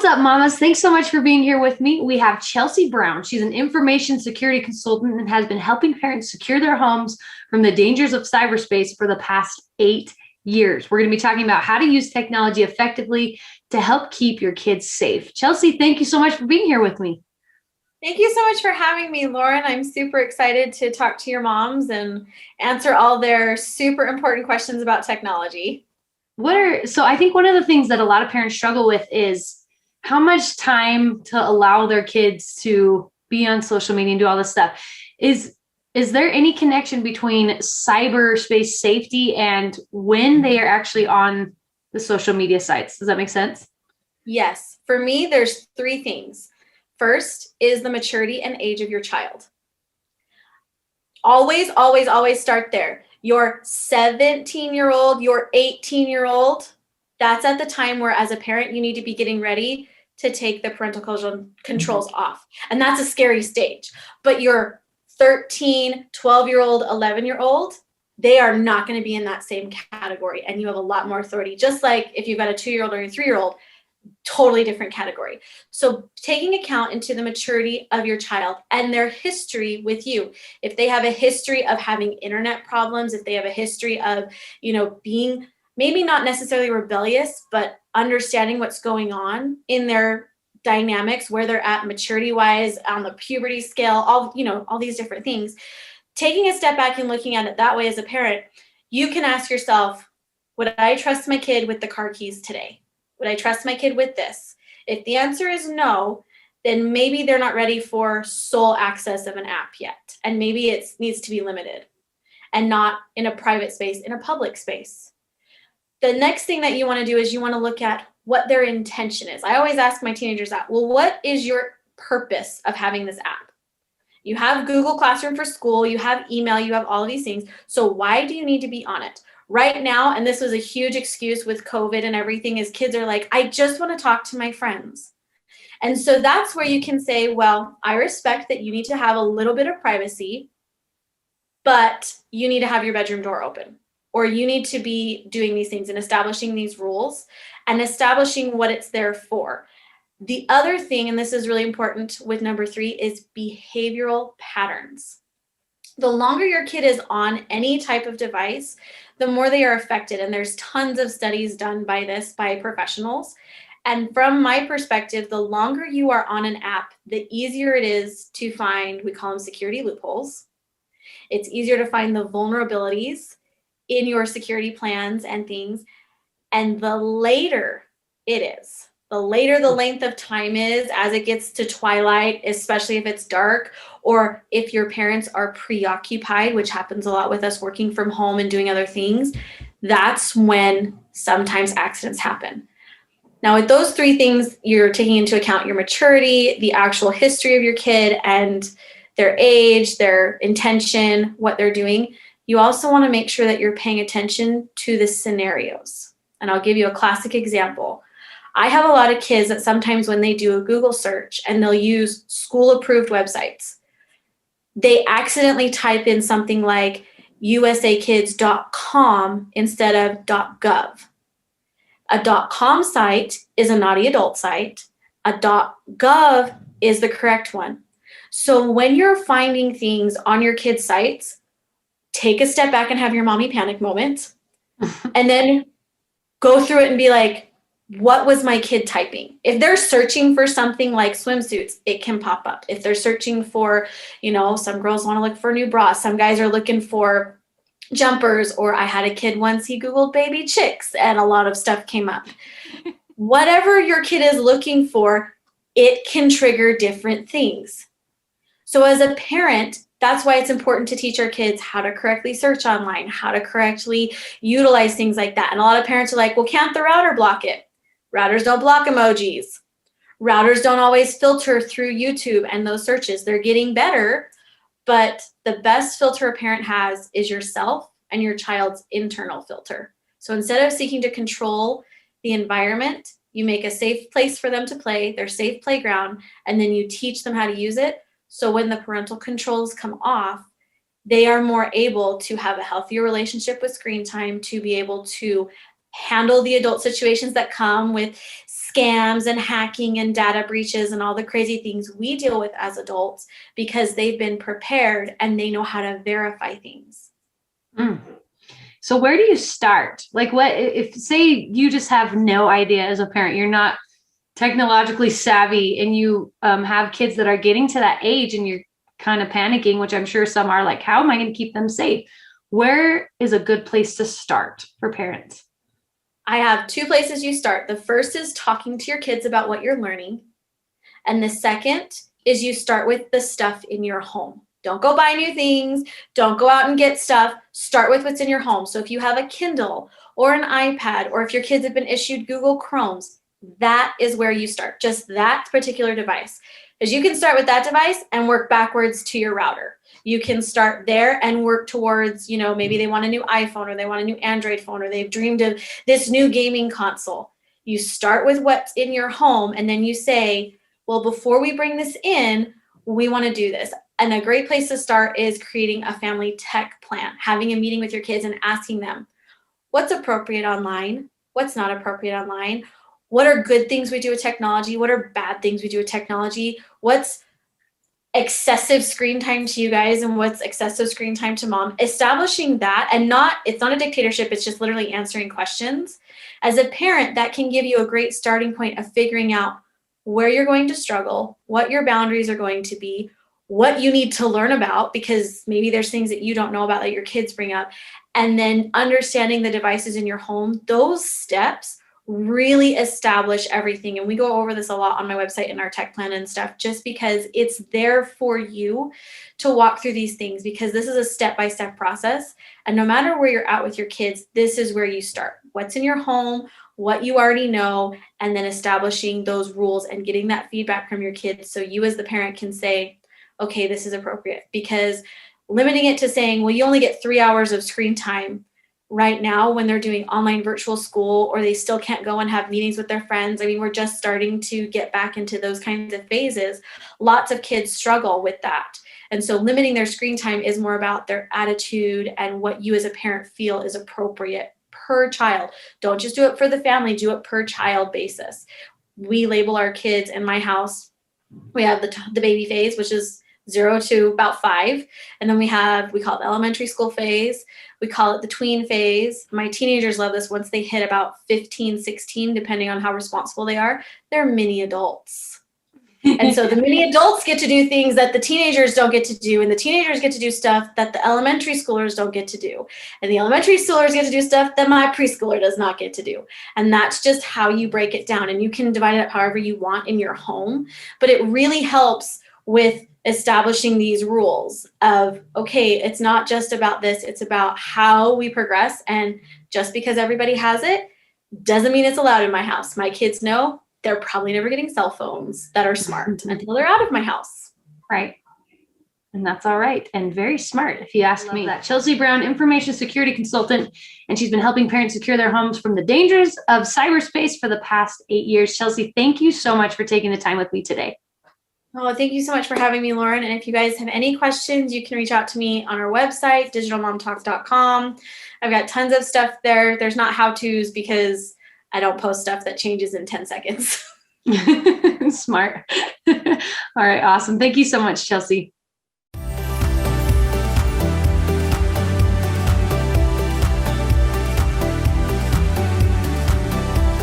up, mamas? Thanks so much for being here with me. We have Chelsea Brown. She's an information security consultant and has been helping parents secure their homes from the dangers of cyberspace for the past 8 years. We're going to be talking about how to use technology effectively to help keep your kids safe. Chelsea, thank you so much for being here with me. Thank you so much for having me, Lauren. I'm super excited to talk to your moms and answer all their super important questions about technology. So I think one of the things that a lot of parents struggle with is how much time to allow their kids to be on social media and do all this stuff. Is there any connection between cyberspace safety and when they are actually on the social media sites? Does that make sense? Yes, for me, there's three things. First is the maturity and age of your child. Always, always, always start there. Your 17-year-old, your 18-year-old, that's at the time where as a parent, you need to be getting ready to take the parental controls off. And that's a scary stage. But your 13, 12-year-old, 11-year-old, they are not going to be in that same category. And you have a lot more authority. Just like if you've got a 2-year-old or a 3-year-old, totally different category. So taking account into the maturity of your child and their history with you. If they have a history of having internet problems, if they have a history of, being maybe not necessarily rebellious, but understanding what's going on in their dynamics, where they're at maturity wise on the puberty scale, all these different things. Taking a step back and looking at it that way as a parent, you can ask yourself, would I trust my kid with the car keys today? Would I trust my kid with this? If the answer is no, then maybe they're not ready for sole access of an app yet. And maybe it needs to be limited and not in a private space, in a public space. The next thing that you want to do is you want to look at what their intention is. I always ask my teenagers that, well, what is your purpose of having this app? You have Google Classroom for school, you have email, you have all of these things. So why do you need to be on it? Right now, and this was a huge excuse with COVID and everything, is kids are like, I just want to talk to my friends. And so that's where you can say, well, I respect that you need to have a little bit of privacy, but you need to have your bedroom door open, or you need to be doing these things and establishing these rules and establishing what it's there for. The other thing, and this is really important with number 3, is behavioral patterns. The longer your kid is on any type of device, the more they are affected. And there's tons of studies done by professionals. And from my perspective, the longer you are on an app, the easier it is to find, we call them security loopholes. It's easier to find the vulnerabilities in your security plans and things. And the later it is, the later the length of time is as it gets to twilight, especially if it's dark, or if your parents are preoccupied, which happens a lot with us working from home and doing other things, that's when sometimes accidents happen. Now, with those 3 things, you're taking into account your maturity, the actual history of your kid, and their age, their intention, what they're doing. You also want to make sure that you're paying attention to the scenarios. And I'll give you a classic example. I have a lot of kids that sometimes when they do a Google search and they'll use school-approved websites, they accidentally type in something like usakids.com instead of .gov. A .com site is a naughty adult site. A .gov is the correct one. So when you're finding things on your kids' sites, take a step back and have your mommy panic moment, and then go through it and be like, what was my kid typing? If they're searching for something like swimsuits, it can pop up. If they're searching for, some girls want to look for new bras, some guys are looking for jumpers, or I had a kid once, he Googled baby chicks and a lot of stuff came up. Whatever your kid is looking for, it can trigger different things. So as a parent, that's why it's important to teach our kids how to correctly search online, how to correctly utilize things like that. And a lot of parents are like, well, can't the router block it? Routers don't block emojis. Routers don't always filter through YouTube and those searches. They're getting better, but the best filter a parent has is yourself and your child's internal filter. So instead of seeking to control the environment, you make a safe place for them to play, their safe playground, and then you teach them how to use it. So when the parental controls come off, they are more able to have a healthier relationship with screen time, to be able to handle the adult situations that come with scams and hacking and data breaches and all the crazy things we deal with as adults, because they've been prepared and they know how to verify things. Mm. So where do you start? Like, what if, say, you just have no idea as a parent, you're not technologically savvy, and you have kids that are getting to that age and you're kind of panicking, which I'm sure some are, like, how am I going to keep them safe? Where is a good place to start for parents? I have two places you start. The first is talking to your kids about what you're learning. And the second is you start with the stuff in your home. Don't go buy new things. Don't go out and get stuff. Start with what's in your home. So if you have a Kindle or an iPad, or if your kids have been issued Google Chromes, that is where you start, just that particular device. Because you can start with that device and work backwards to your router. You can start there and work towards, maybe they want a new iPhone, or they want a new Android phone, or they've dreamed of this new gaming console. You start with what's in your home, and then you say, well, before we bring this in, we want to do this. And a great place to start is creating a family tech plan, having a meeting with your kids and asking them, what's appropriate online? What's not appropriate online? What are good things we do with technology? What are bad things we do with technology? What's excessive screen time to you guys, and what's excessive screen time to mom? Establishing that, and it's not a dictatorship, it's just literally answering questions. As a parent, that can give you a great starting point of figuring out where you're going to struggle, what your boundaries are going to be, what you need to learn about, because maybe there's things that you don't know about that your kids bring up, and then understanding the devices in your home. Those steps really establish everything. And we go over this a lot on my website in our tech plan and stuff, just because it's there for you to walk through these things, because this is a step-by-step process. And no matter where you're at with your kids, this is where you start. What's in your home, what you already know, and then establishing those rules and getting that feedback from your kids, so you as the parent can say, okay, this is appropriate. Because limiting it to saying, well, you only get 3 hours of screen time right now when they're doing online virtual school, or they still can't go and have meetings with their friends. I mean, we're just starting to get back into those kinds of phases. Lots of kids struggle with that. And so limiting their screen time is more about their attitude and what you as a parent feel is appropriate per child. Don't just do it for the family, do it per child basis. We label our kids in my house. We have the baby phase, which is 0 to about 5. And then we call it the elementary school phase. We call it the tween phase. My teenagers love this. Once they hit about 15, 16, depending on how responsible they are, they're mini adults. And so the mini adults get to do things that the teenagers don't get to do, and the teenagers get to do stuff that the elementary schoolers don't get to do. And the elementary schoolers get to do stuff that my preschooler does not get to do. And that's just how you break it down. And you can divide it up however you want in your home, but it really helps with establishing these rules of, okay, it's not just about this, it's about how we progress. And just because everybody has it doesn't mean it's allowed in my house. My kids know they're probably never getting cell phones that are smart until they're out of my house. Right. And that's all right. And very smart, if you ask me. That Chelsea Brown, information security consultant, and she's been helping parents secure their homes from the dangers of cyberspace for the past 8 years. Chelsea, thank you so much for taking the time with me today. Oh, thank you so much for having me, Lauren. And if you guys have any questions, you can reach out to me on our website, digitalmomtalks.com. I've got tons of stuff there. There's not how-tos, because I don't post stuff that changes in 10 seconds. Smart. All right. Awesome. Thank you so much, Chelsea.